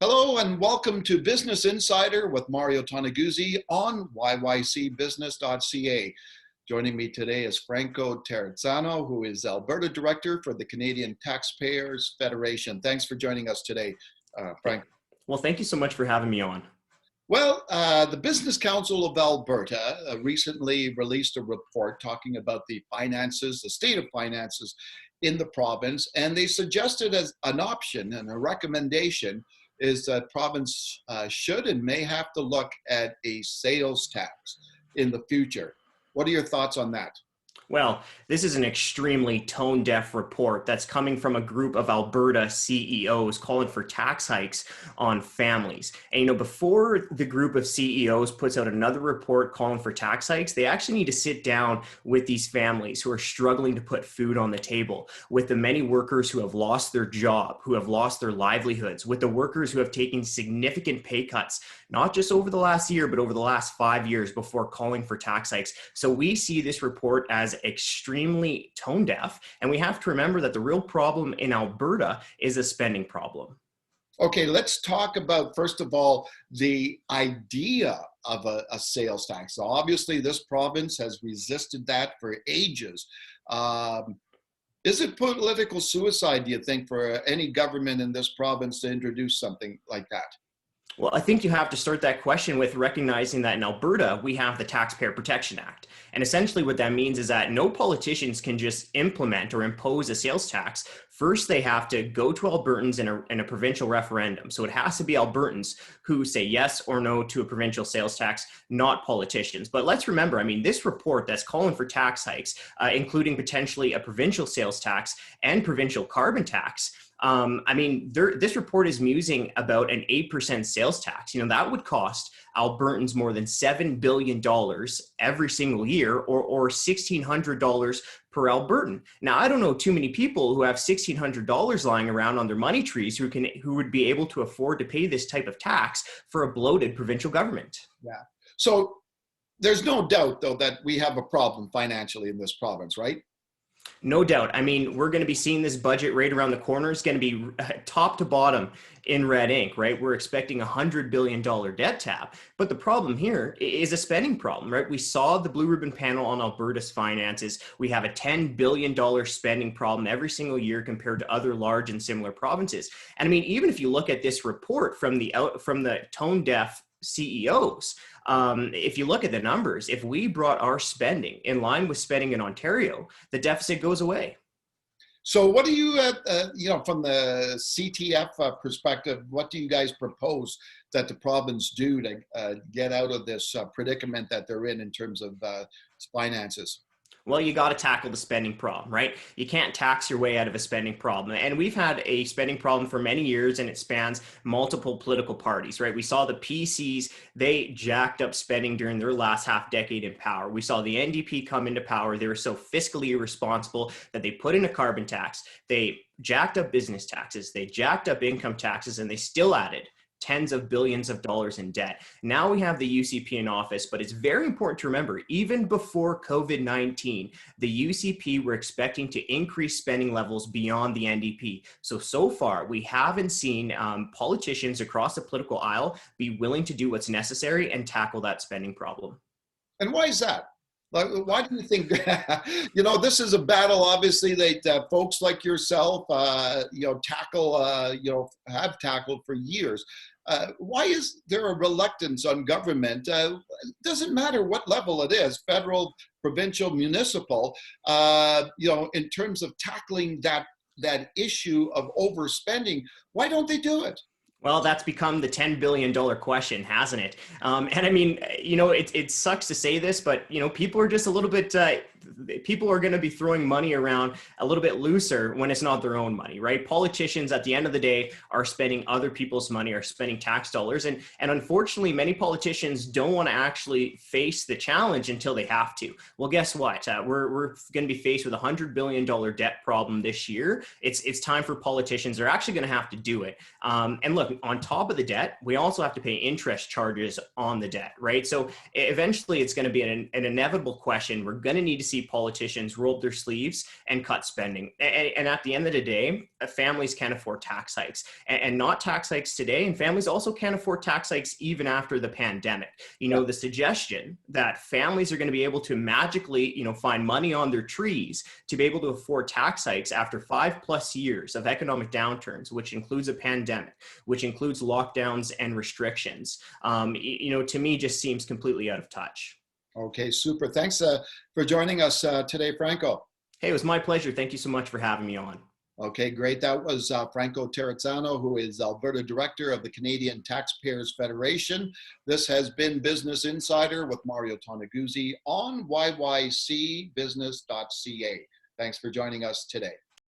Hello and welcome to Business Insider with Mario Toneguzzi on yycbusiness.ca. Joining me today is Franco Terrazzano, who is Alberta Director for the Canadian Taxpayers Federation. Thanks for joining us today, Frank. Well, thank you so much for having me on. Well, the Business Council of Alberta recently released a report talking about the finances, the state of finances in the province, and they suggested as an option and a recommendation is that province should and may have to look at a sales tax in the future. What are your thoughts on that? Well, this is an extremely tone-deaf report that's coming from a group of Alberta CEOs calling for tax hikes on families. And before the group of CEOs puts out another report calling for tax hikes, they actually need to sit down with these families who are struggling to put food on the table, with the many workers who have lost their job, who have lost their livelihoods, with the workers who have taken significant pay cuts, not just over the last year, but over the last 5 years before calling for tax hikes. So we see this report as extremely tone deaf, and we have to remember that the real problem in Alberta is a spending problem. Okay, let's talk about, first of all, the idea of a sales tax. So obviously this province has resisted that for ages. Is it political suicide, do you think, for any government in this province to introduce something like that? Well, I think you have to start that question with recognizing that in Alberta, we have the Taxpayer Protection Act. And essentially what that means is that no politicians can just implement or impose a sales tax. First, they have to go to Albertans in a provincial referendum. So it has to be Albertans who say yes or no to a provincial sales tax, not politicians. But let's remember, this report that's calling for tax hikes, including potentially a provincial sales tax and provincial carbon tax, this report is musing about an 8% sales tax. That would cost Albertans more than $7 billion every single year, or $1,600 per Albertan. Now, I don't know too many people who have $1,600 lying around on their money trees who would be able to afford to pay this type of tax for a bloated provincial government. Yeah. So there's no doubt, though, that we have a problem financially in this province, right? No doubt. We're going to be seeing this budget right around the corner. It's going to be top to bottom in red ink, right? We're expecting a $100 billion debt tap. But the problem here is a spending problem, right? We saw the Blue Ribbon panel on Alberta's finances. We have a $10 billion spending problem every single year compared to other large and similar provinces. And even if you look at this report from the tone-deaf CEOs, if you look at the numbers, if we brought our spending in line with spending in Ontario, the deficit goes away. So what do you, from the CTF perspective, what do you guys propose that the province do to get out of this predicament that they're in terms of finances? Well, you got to tackle the spending problem, right? You can't tax your way out of a spending problem. And we've had a spending problem for many years, and it spans multiple political parties, right? We saw the PCs, they jacked up spending during their last half decade in power. We saw the NDP come into power. They were so fiscally irresponsible that they put in a carbon tax. They jacked up business taxes. They jacked up income taxes, and they still added tens of billions of dollars in debt. Now we have the UCP in office, but it's very important to remember, even before COVID-19, the UCP were expecting to increase spending levels beyond the NDP. So far, we haven't seen politicians across the political aisle be willing to do what's necessary and tackle that spending problem. And why is that? Why do you think, this is a battle, obviously, that folks like yourself, tackle, have tackled for years. Why is there a reluctance on government? It doesn't matter what level it is, federal, provincial, municipal, in terms of tackling that issue of overspending. Why don't they do it? Well, that's become the $10 billion question, hasn't it? It sucks to say this, but, people are just a little bit, people are going to be throwing money around a little bit looser when it's not their own money, right? Politicians at the end of the day are spending other people's money, are spending tax dollars. And unfortunately, many politicians don't want to actually face the challenge until they have to. Well, guess what? We're going to be faced with a $100 billion debt problem this year. It's time for politicians. They're actually going to have to do it. And look, on top of the debt, we also have to pay interest charges on the debt, right? So eventually it's going to be an inevitable question. We're going to need to see politicians roll up their sleeves and cut spending. And at the end of the day, families can't afford tax hikes, and not tax hikes today. And families also can't afford tax hikes even after the pandemic. You know, the suggestion that families are going to be able to magically, you know, find money on their trees to be able to afford tax hikes after 5+ years of economic downturns, which includes a pandemic, which includes lockdowns and restrictions, you know, to me just seems completely out of touch. Okay, super. Thanks for joining us today, Franco. Hey, it was my pleasure. Thank you so much for having me on. Okay, great. That was Franco Terrazzano, who is Alberta Director of the Canadian Taxpayers Federation. This has been Business Insider with Mario Toneguzzi on yycbusiness.ca. Thanks for joining us today.